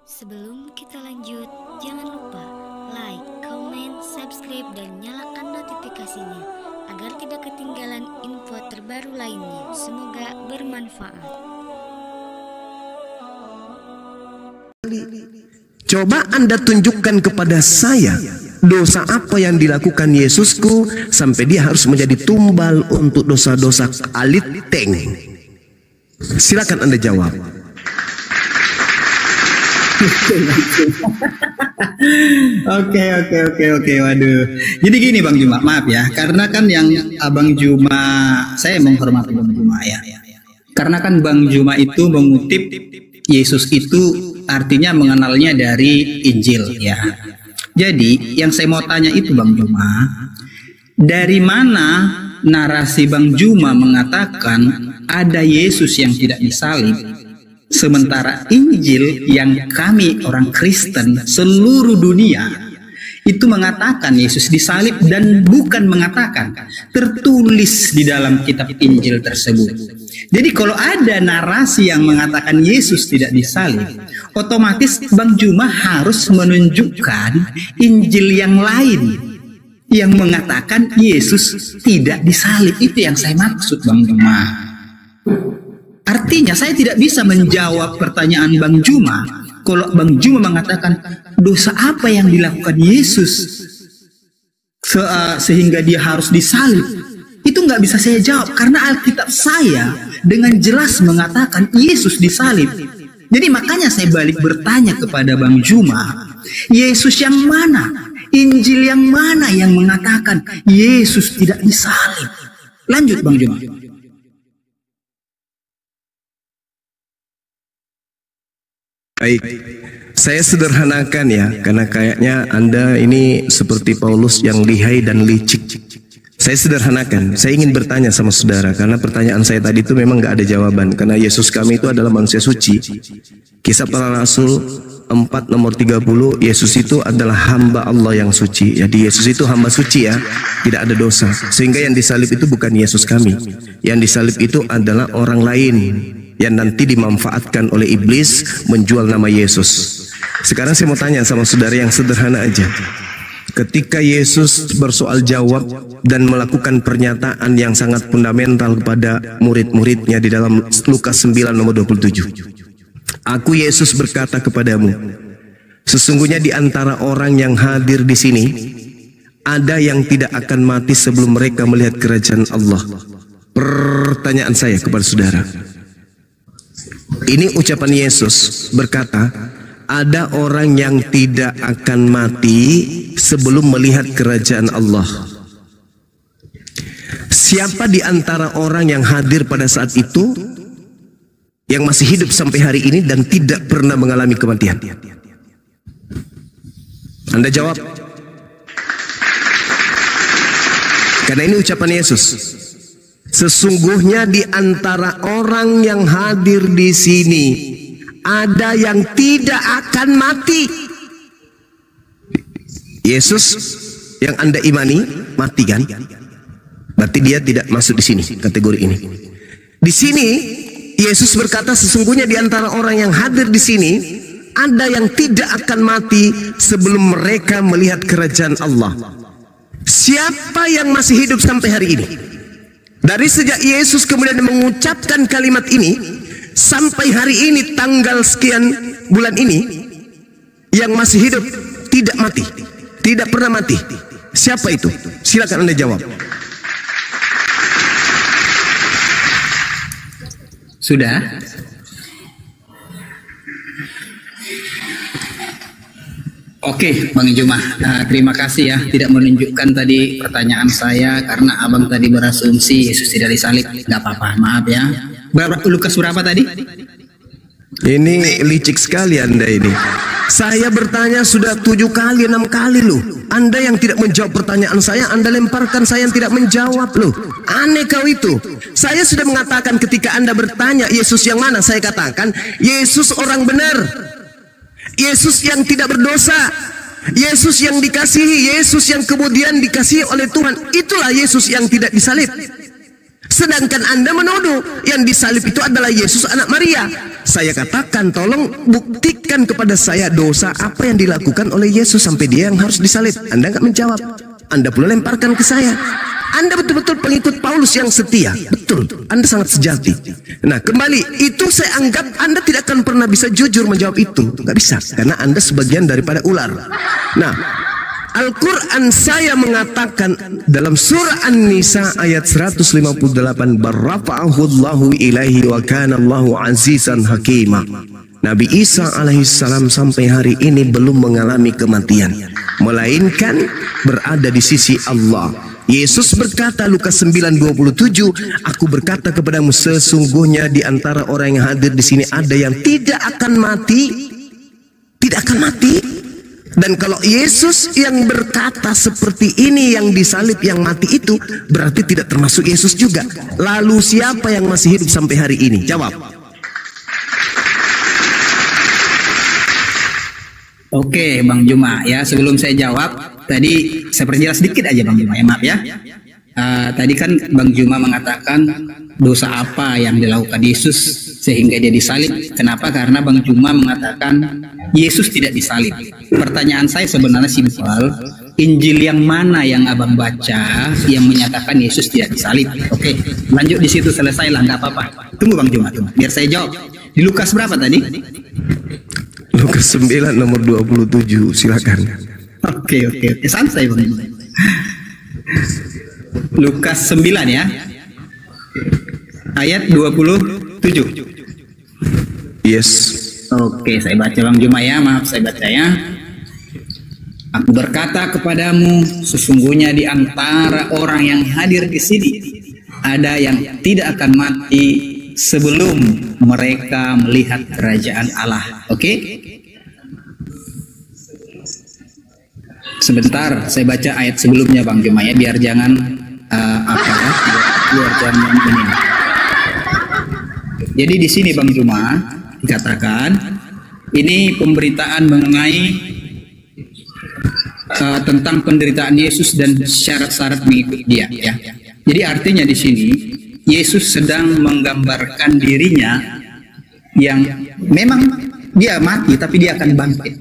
Sebelum kita lanjut, jangan lupa like, comment, subscribe, dan nyalakan notifikasinya agar tidak ketinggalan info terbaru lainnya. Semoga bermanfaat. Coba Anda tunjukkan kepada saya dosa apa yang dilakukan Yesusku sampai dia harus menjadi tumbal untuk dosa-dosa aliteng. Silakan Anda jawab. Oke. Waduh. Jadi gini Bang Juma, maaf ya, karena kan yang Abang Juma, saya menghormati Bang Juma ya. Karena kan Bang Juma itu mengutip Yesus itu artinya mengenalnya dari Injil ya. Jadi yang saya mau tanya itu Bang Juma, dari mana narasi Bang Juma mengatakan ada Yesus yang tidak disalib, sementara Injil yang kami orang Kristen seluruh dunia itu mengatakan Yesus disalib, dan bukan mengatakan, tertulis di dalam kitab Injil tersebut. Jadi kalau ada narasi yang mengatakan Yesus tidak disalib, otomatis Bang Juma harus menunjukkan Injil yang lain yang mengatakan Yesus tidak disalib. Itu yang saya maksud Bang Juma. Artinya saya tidak bisa menjawab pertanyaan Bang Juma kalau Bang Juma mengatakan dosa apa yang dilakukan Yesus sehingga dia harus disalib. Itu nggak bisa saya jawab karena Alkitab saya dengan jelas mengatakan Yesus disalib. Jadi makanya saya balik bertanya kepada Bang Juma, Yesus yang mana? Injil yang mana yang mengatakan Yesus tidak disalib? Lanjut Bang Juma. Baik, saya sederhanakan ya, karena kayaknya Anda ini seperti Paulus yang lihai dan licik. Saya sederhanakan, saya ingin bertanya sama saudara, karena pertanyaan saya tadi itu memang nggak ada jawaban, karena Yesus kami itu adalah manusia suci. Kisah Para Rasul 4 nomor 30, Yesus itu adalah hamba Allah yang suci. Jadi Yesus itu hamba suci ya, tidak ada dosa. Sehingga yang disalib itu bukan Yesus kami, yang disalib itu adalah orang lain yang nanti dimanfaatkan oleh iblis menjual nama Yesus. Sekarang saya mau tanya sama saudara yang sederhana aja. Ketika Yesus bersoal jawab dan melakukan pernyataan yang sangat fundamental kepada murid-muridnya di dalam Lukas 9 nomor 27. Aku Yesus berkata kepadamu, sesungguhnya di antara orang yang hadir di sini ada yang tidak akan mati sebelum mereka melihat kerajaan Allah. Pertanyaan saya kepada saudara, ini ucapan Yesus berkata, ada orang yang tidak akan mati sebelum melihat kerajaan Allah. Siapa di antara orang yang hadir pada saat itu yang masih hidup sampai hari ini dan tidak pernah mengalami kematian? Anda jawab. Karena ini ucapan Yesus. Sesungguhnya di antara orang yang hadir di sini ada yang tidak akan mati. Yesus yang Anda imani mati kan? Berarti dia tidak masuk di sini kategori ini. Di sini Yesus berkata sesungguhnya di antara orang yang hadir di sini ada yang tidak akan mati sebelum mereka melihat kerajaan Allah. Siapa yang masih hidup sampai hari ini? Dari sejak Yesus kemudian mengucapkan kalimat ini sampai hari ini tanggal sekian bulan ini, yang masih hidup tidak mati, tidak pernah mati. Siapa itu? Silakan Anda jawab. Sudah? Oke, Bang Juma, terima kasih ya tidak menunjukkan tadi pertanyaan saya karena abang tadi berasumsi Yesus tidak disalib. Gak apa-apa, maaf ya. Lukas berapa tadi? Ini licik sekali Anda ini. Saya bertanya sudah 7 kali 6 kali loh. Anda yang tidak menjawab pertanyaan saya, Anda lemparkan saya yang tidak menjawab loh. Aneh kau itu. Saya sudah mengatakan ketika Anda bertanya Yesus yang mana, saya katakan Yesus orang benar, Yesus yang tidak berdosa, Yesus yang dikasihi, Yesus yang kemudian dikasihi oleh Tuhan. Itulah Yesus yang tidak disalib. Sedangkan Anda menuduh yang disalib itu adalah Yesus anak Maria. Saya katakan, tolong buktikan kepada saya dosa apa yang dilakukan oleh Yesus sampai dia yang harus disalib. Anda nggak menjawab. Anda pula lemparkan ke saya. Anda betul-betul pengikut Paulus yang setia. Betul, Anda sangat sejati. Nah, kembali, itu saya anggap Anda tidak akan pernah bisa jujur menjawab itu. Nggak bisa, karena Anda sebagian daripada ular. Nah, Al-Quran saya mengatakan dalam surah An-Nisa ayat 158, barrafa'ahullahu ilaihi wa kana Allahu azizan hakima. Nabi Isa alaihissalam sampai hari ini belum mengalami kematian, melainkan berada di sisi Allah. Yesus berkata, Lukas 9:27, aku berkata kepadamu, sesungguhnya di antara orang yang hadir di sini ada yang tidak akan mati, tidak akan mati. Dan kalau Yesus yang berkata seperti ini, yang disalib, yang mati itu, berarti tidak termasuk Yesus juga. Lalu siapa yang masih hidup sampai hari ini? Jawab. Oke, Bang Juma, ya sebelum saya jawab, tadi saya perjelas sedikit aja Bang Juma, ya maaf ya. Tadi kan Bang Juma mengatakan dosa apa yang dilakukan Yesus sehingga dia disalib. Kenapa? Karena Bang Juma mengatakan Yesus tidak disalib. Pertanyaan saya sebenarnya simpel. Injil yang mana yang abang baca yang menyatakan Yesus tidak disalib? Oke, lanjut di situ, selesai lah, nggak apa-apa. Tunggu Bang Juma, biar saya jawab. Di Lukas berapa tadi? Lukas 9 nomor 27, silakan. Oke, santai Bang Juma. Lukas 9 ya, ayat 27. Yes. Oke, saya baca Bang Juma ya, maaf saya baca ya. Aku berkata kepadamu, sesungguhnya di antara orang yang hadir di sini ada yang tidak akan mati sebelum mereka melihat kerajaan Allah. Oke? Sebentar, saya baca ayat sebelumnya Bang Juma ya, biar jangan biar jangan ini. Jadi di sini Bang Juma dikatakan ini pemberitaan mengenai tentang penderitaan Yesus dan syarat-syarat mengikut dia ya. Jadi artinya di sini Yesus sedang menggambarkan dirinya yang memang dia mati tapi dia akan bangkit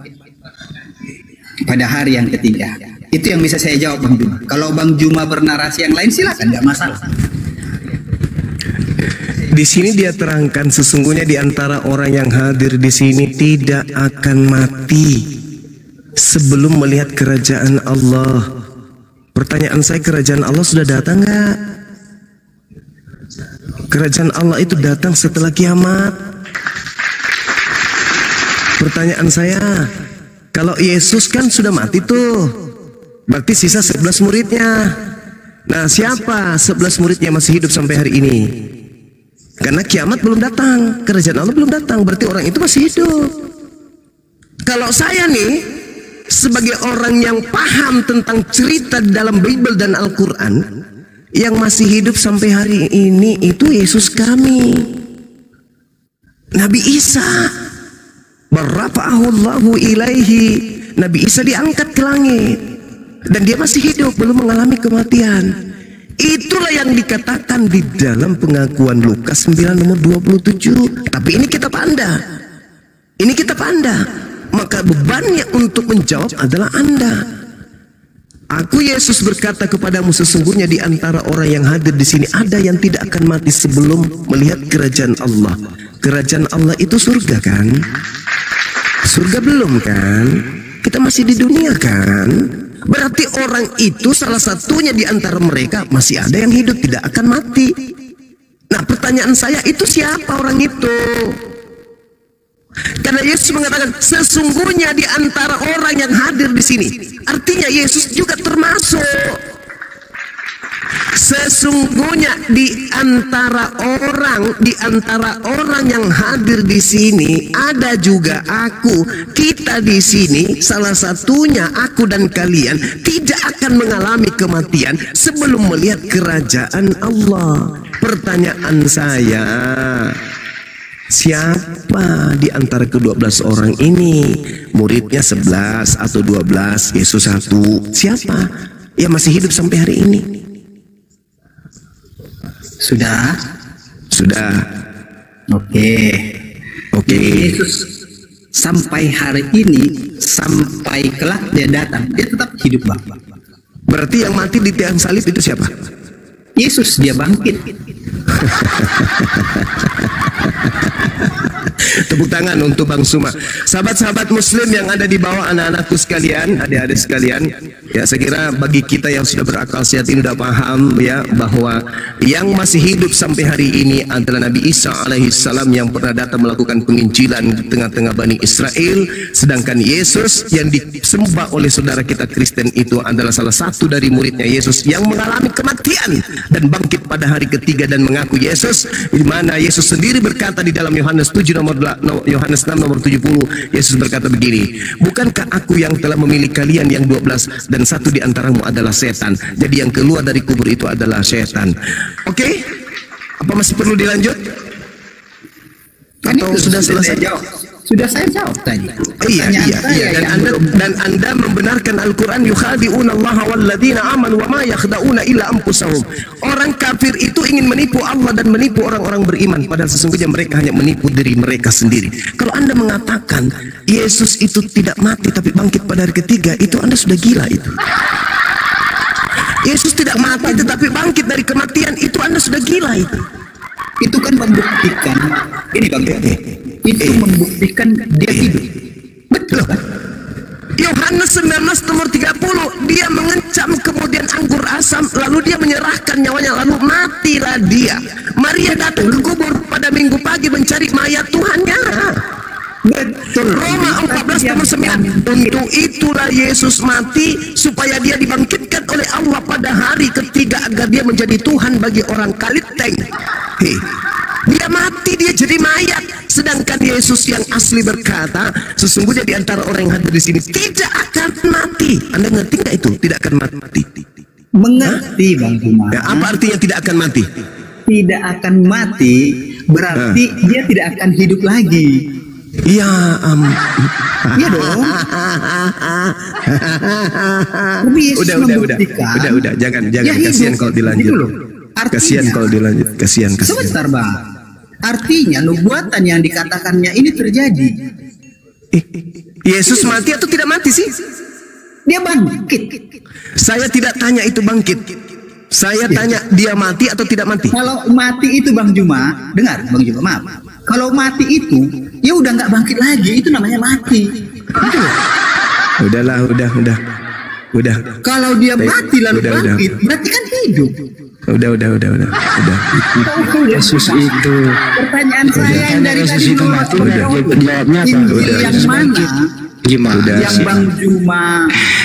pada hari yang ketiga. Itu yang bisa saya jawab Bang Juma. Kalau Bang Juma bernarasi yang lain silakan, nggak masalah. Di sini dia terangkan sesungguhnya di antara orang yang hadir di sini tidak akan mati sebelum melihat kerajaan Allah. Pertanyaan saya, kerajaan Allah sudah datang nggak? Kerajaan Allah itu datang setelah kiamat. Pertanyaan saya, kalau Yesus kan sudah mati tuh, berarti sisa 11 muridnya. Nah, siapa 11 muridnya masih hidup sampai hari ini? Karena kiamat belum datang, kerajaan Allah belum datang, berarti orang itu masih hidup. Kalau saya nih, sebagai orang yang paham tentang cerita dalam Bible dan Al-Quran, yang masih hidup sampai hari ini itu Yesus kami, Nabi Isa. Barrafa'ahullahu ilaihi. Nabi Isa diangkat ke langit dan dia masih hidup, belum mengalami kematian. Itulah yang dikatakan di dalam pengakuan Lukas 9 nomor 27. Tapi ini kitab Anda. Ini kitab Anda. Maka bebannya untuk menjawab adalah Anda. Aku Yesus berkata kepadamu, sesungguhnya di antara orang yang hadir di sini ada yang tidak akan mati sebelum melihat kerajaan Allah. Kerajaan Allah itu surga kan? Surga belum kan? Kita masih di dunia kan? Berarti orang itu salah satunya di antara mereka masih ada yang hidup, tidak akan mati. Nah, pertanyaan saya, itu siapa orang itu? Karena Yesus mengatakan sesungguhnya di antara orang yang hadir di sini, artinya Yesus juga termasuk. Sesungguhnya di antara orang yang hadir di sini ada juga aku. Kita di sini salah satunya, aku dan kalian tidak akan mengalami kematian sebelum melihat kerajaan Allah. Pertanyaan saya, siapa di antara ke-12 orang ini? Muridnya 11 atau 12, Yesus 1. Siapa yang masih hidup sampai hari ini? Sudah. Sudah. Oke. Oke. Jadi Yesus sampai hari ini, sampai kelak dia datang, dia tetap hidup bang. Berarti yang mati di tiang salib itu siapa? Yesus, dia bangkit. Tepuk tangan untuk Bang Suma. Sahabat-sahabat muslim yang ada di bawah, anak-anakku sekalian, adik-adik sekalian, ya saya kira bagi kita yang sudah berakal sehat ini sudah paham ya bahwa yang masih hidup sampai hari ini adalah Nabi Isa alaihissalam yang pernah datang melakukan penginjilan di tengah-tengah Bani Israel, sedangkan Yesus yang disembah oleh saudara kita Kristen itu adalah salah satu dari muridnya Yesus yang mengalami kematian dan bangkit pada hari ketiga dan mengaku Yesus, di mana Yesus sendiri berkata di dalam Yohanes 7 Yohanes 6 nomor 70, Yesus berkata begini, bukankah aku yang telah memilih kalian yang 12 dan satu di antaramu adalah setan, jadi yang keluar dari kubur itu adalah setan. Oke? Apa masih perlu dilanjut? Kan Atau itu sudah selesai? Sudah saya jawab tadi. Iya. Dan anda membenarkan Al-Quran, yukhadi'una Allah walladzina amanu wa ma yakhda'una illa anfusahum. Orang kafir itu ingin menipu Allah dan menipu orang-orang beriman, padahal sesungguhnya mereka hanya menipu diri mereka sendiri. Kalau anda mengatakan Yesus itu tidak mati tapi bangkit pada hari ketiga, itu anda sudah gila itu. Yesus tidak mati tetapi bangkit dari kematian, itu anda sudah gila itu. Itu kan membuktikan ini bang, itu membuktikan dia hidup. Betul kan? Yohanes 19 nomor 30, dia mengencam kemudian anggur asam, lalu dia menyerahkan nyawanya, lalu matilah dia. Maria datang ke kubur pada minggu pagi mencari mayat Tuhannya. Betul. Roma 14 nomor 9, untuk itulah Yesus mati supaya dia dibangkitkan oleh Allah pada hari ketiga agar dia menjadi Tuhan bagi orang Kaliteng. Dia mati, dia jadi mayat, sedangkan Yesus yang asli berkata, sesungguhnya di antara orang yang hadir di sini tidak akan mati. Anda ngerti nggak itu? Tidak akan mati. Mengerti bang Juma? Ya, apa artinya tidak akan mati? Tidak akan mati berarti dia tidak akan hidup lagi. Iya, Iya dong. Tapi Yesus membuktikan. Udah, jangan, Ya, kasihan kalau dilanjut. Gitu loh. Kasihan kalau dilanjut, kasihan. Sebentar bang. Artinya nubuatan yang dikatakannya ini terjadi. Yesus mati atau tidak mati sih? Dia bangkit. Saya tidak tanya itu bangkit. Saya tanya dia mati atau tidak mati. Kalau mati itu Bang Juma, dengar Bang Juma, maaf. Kalau mati itu, ya udah nggak bangkit lagi, itu namanya mati. Gitu. Udahlah, udah. Kalau dia mati lalu bangkit, berarti kan hidup. Udah. Yesus itu. Pertanyaan saya yang dari Yesus tadi itu mati, jawabnya apa? Yang mana? Gimana? Yang Bang Juma.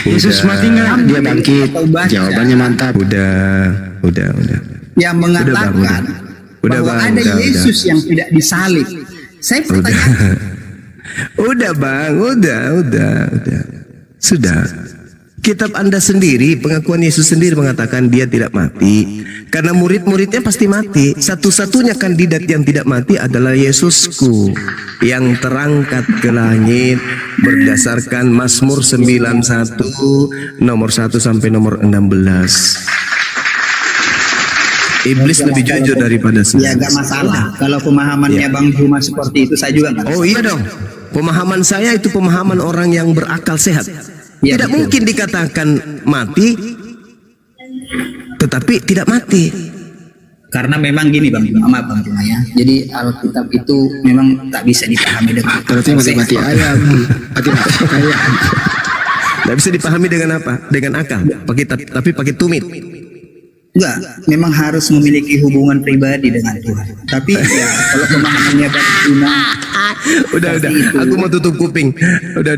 Yesus mati nggak? Dia bangkit. Jawabannya mantap. Udah. Yang mengatakan bahwa ada Yesus yang tidak disalib. Saya bertanya. Udah bang, udah. Sudah. Kitab Anda sendiri, pengakuan Yesus sendiri mengatakan dia tidak mati. Karena murid-muridnya pasti mati. Satu-satunya kandidat yang tidak mati adalah Yesusku yang terangkat ke langit berdasarkan Mazmur 91 nomor 1 sampai nomor 16. Iblis lebih jujur daripada Ya gak masalah. Kalau pemahamannya Bang Juma seperti itu, saya juga gak. Oh iya dong. Pemahaman saya itu pemahaman orang yang berakal sehat. Ya, Tidak betul. mungkin dikatakan mati tetapi tidak mati. Karena memang gini Bang Juma, maaf Bang Juma ya. Jadi Alkitab itu memang tak bisa dipahami dengan Berarti mati ayam. Mati ayam. Tidak bisa dipahami dengan apa? Dengan akal. Tapi pakai tumit. Enggak, memang harus memiliki hubungan pribadi dengan Tuhan. Tapi ya kalau pemahamannya Bang Juma, Udah. Aku mau tutup kuping. Udah.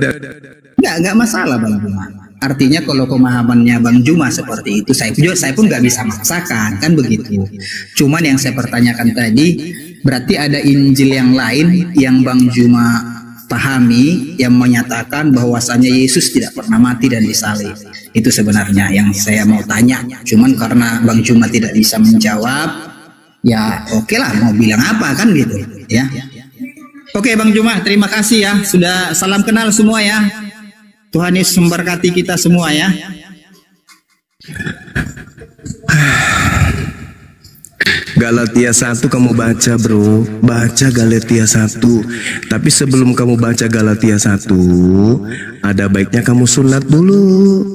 enggak masalah Bang Juma. Artinya kalau pemahamannya Bang Juma seperti itu, saya pun nggak bisa maksakan, kan begitu. Cuman yang saya pertanyakan tadi, berarti ada Injil yang lain yang Bang Juma pahami yang menyatakan bahwasannya Yesus tidak pernah mati dan disalib. Itu sebenarnya yang saya mau tanya. Cuman karena Bang Juma tidak bisa menjawab, ya oke lah, mau bilang apa kan gitu ya. Oke Bang Juma, terima kasih ya, sudah salam kenal semua ya. Tuhan Yesus memberkati kita semua ya. Galatia 1 kamu baca bro, baca Galatia 1. Tapi sebelum kamu baca Galatia 1, ada baiknya kamu sunat dulu.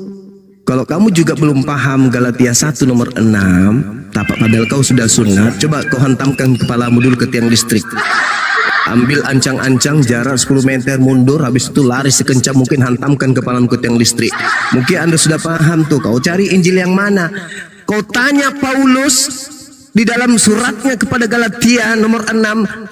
Kalau kamu juga belum paham Galatia 1 nomor 6, padahal kau sudah sunat, coba kau hantamkan kepalamu dulu ke tiang listrik. Ambil ancang-ancang jarak 10 meter mundur, habis itu lari sekencang mungkin, hantamkan kepalamu ke tiang listrik. Mungkin Anda sudah paham tuh, kau cari Injil yang mana. Kau tanya Paulus di dalam suratnya kepada Galatia nomor 6,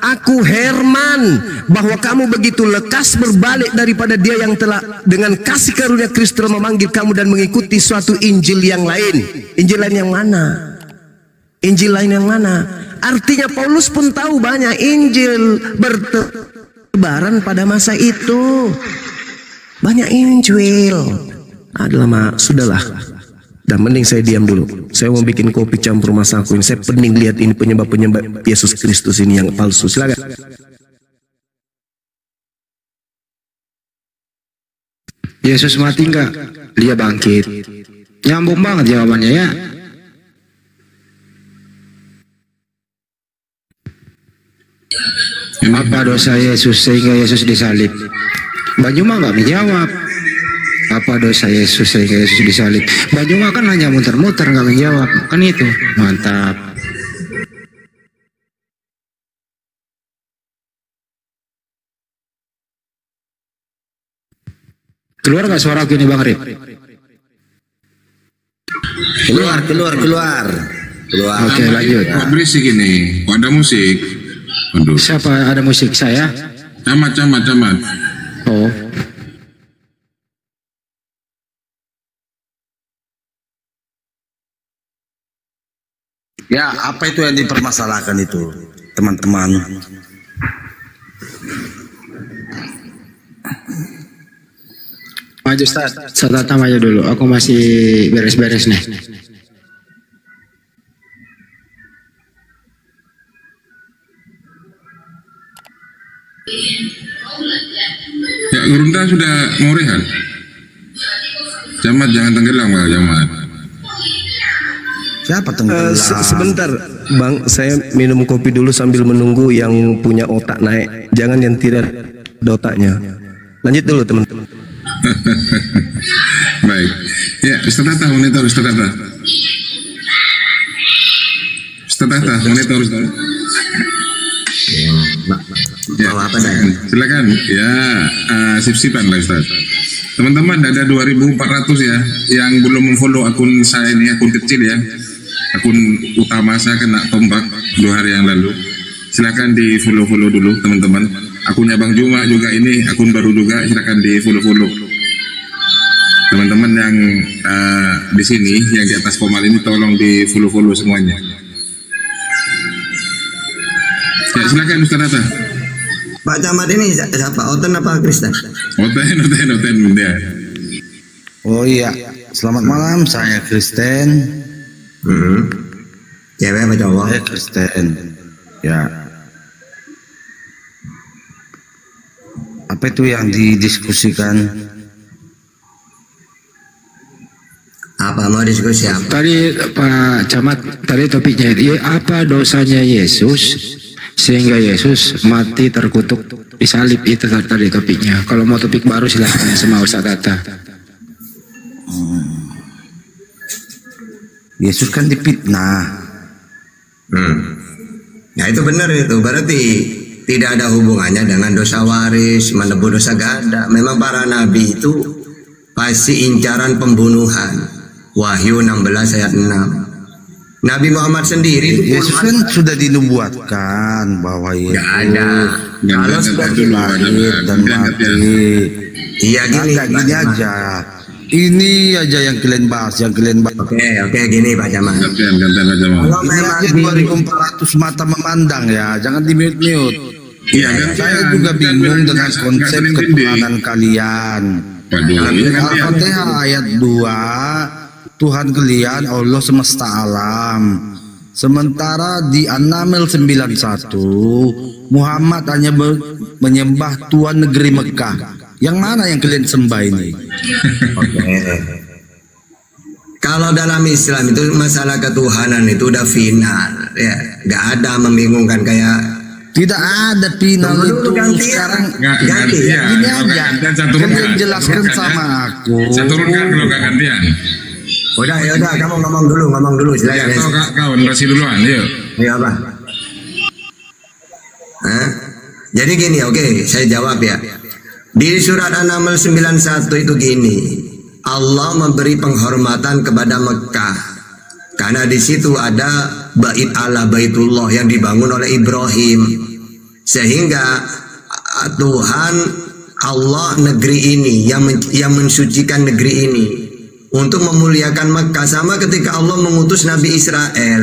aku Herman, bahwa kamu begitu lekas berbalik daripada dia yang telah dengan kasih karunia Kristus telah memanggil kamu dan mengikuti suatu Injil yang lain. Injil lain yang mana? Injil lain yang mana? Artinya Paulus pun tahu banyak Injil bertebaran pada masa itu. Banyak Injil. Adalah sudahlah. Dan mending saya diam dulu. Saya mau bikin kopi campur masaku ini. Saya pening lihat ini penyembah-penyembah Yesus Kristus ini yang palsu. Silakan. Yesus mati enggak? Dia bangkit. Nyambung banget jawabannya ya. Apa dosa Yesus sehingga Yesus disalib? Banyuma nggak menjawab. Apa dosa Yesus sehingga Yesus disalib? Banyuma kan hanya muter-muter nggak menjawab. Kan itu. Mantap. Keluar nggak suara gini Bang Rip? Keluar. Oke, lanjut. Kok berisik ini? Kok ada musik? Aduh. Siapa ada musik saya? Camat. Oh. Ya, apa itu yang dipermasalahkan itu, teman-teman? Maju Ustaz. Ustaz aja dulu. Aku masih beres-beres nih. Ya, Gurunda sudah mau rehat. Camat jangan tenggelam Pak Camat. Siapa tenggelam? Sebentar Bang, saya minum kopi dulu sambil menunggu yang punya otak naik. Jangan yang tidak ada otaknya. Lanjut dulu teman-teman. Baik. Ya, Ustaz Tata, monitor Ustaz Tata. Ustaz Tata, monitor Ustaz. Ya, silakan. Ya, sip-sipan lah Ustaz. Teman-teman, ada 2.400 ya yang belum memfollow akun saya ini, akun kecil ya. Akun utama saya kena tombak 2 hari yang lalu. Silakan di follow dulu teman-teman. Akunnya Bang Juma juga ini akun baru juga, silakan di follow. Teman-teman yang di sini yang di atas komal ini tolong di follow semuanya. Ya, silakan Ustaz Tata. Pak Camat ini siapa? Oten apa Kristen? Oten dia. Oh iya, selamat malam. Saya Kristen. Cewek apa cowok? Saya Kristen. Ya. Apa itu yang didiskusikan? Apa mau diskusi apa? Tadi Pak Camat, tadi topiknya itu apa dosanya Yesus sehingga Yesus mati terkutuk disalib, itu tadi topiknya. Kalau mau topik baru silahkan sama Ustaz Tata. Yesus kan difitnah. Nah itu benar itu, berarti tidak ada hubungannya dengan dosa waris, menebus dosa ganda. Memang para nabi itu pasti incaran pembunuhan. Wahyu 16 ayat 6. Nabi Muhammad sendiri itu Yesus kan sudah dinubuatkan bahwa Yesus ada. Kalau sudah dilahir dan mati. Iya gini aja. Ini aja yang kalian bahas, Oke, gini Pak Camat. Kalau memang 2.400 mata memandang ya, jangan di mute. Iya, saya juga bingung dengan konsep ketuhanan kalian. Al-Fatihah ayat 2. Tuhan kalian Allah semesta alam. Sementara di An-Naml 91 Muhammad hanya menyembah Tuhan negeri Mekah. Yang mana yang kalian sembah ini? Kalau dalam Islam itu masalah ketuhanan itu udah final. ya, nggak ada membingungkan kayak. Tidak ada final itu sekarang. Ganti ya. Ini aja. Kalian jelaskan sama aku. Saya turunkan kalau nggak gantian. Udah, ya udah, kamu ngomong dulu, silakan. Ya, kawan kasih duluan, yuk. Iya apa? Hah? Jadi gini, oke, saya jawab ya. Di surat An-Naml 91 itu gini, Allah memberi penghormatan kepada Mekah karena di situ ada bait Allah, Baitullah yang dibangun oleh Ibrahim, sehingga Tuhan Allah negeri ini yang mensucikan negeri ini untuk memuliakan Mekah. Sama ketika Allah mengutus Nabi Israel,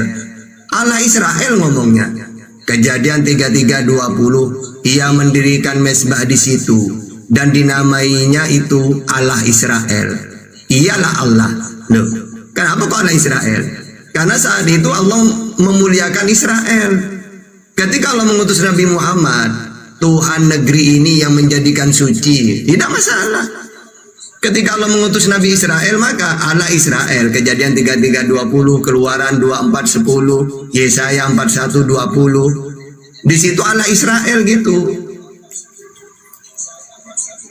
Allah Israel ngomongnya, Kejadian 33:20, ia mendirikan mezbah di situ dan dinamainya itu Allah Israel. Ialah Allah. Loh, kenapa kok Allah Israel? Karena saat itu Allah memuliakan Israel. Ketika Allah mengutus Nabi Muhammad, Tuhan negeri ini yang menjadikan suci, tidak masalah. Ketika Allah mengutus Nabi Israel, maka Allah Israel. Kejadian 33:20, Keluaran 24:10, Yesaya 41:20. Di situ Allah Israel gitu.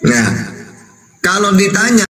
Nah, kalau ditanya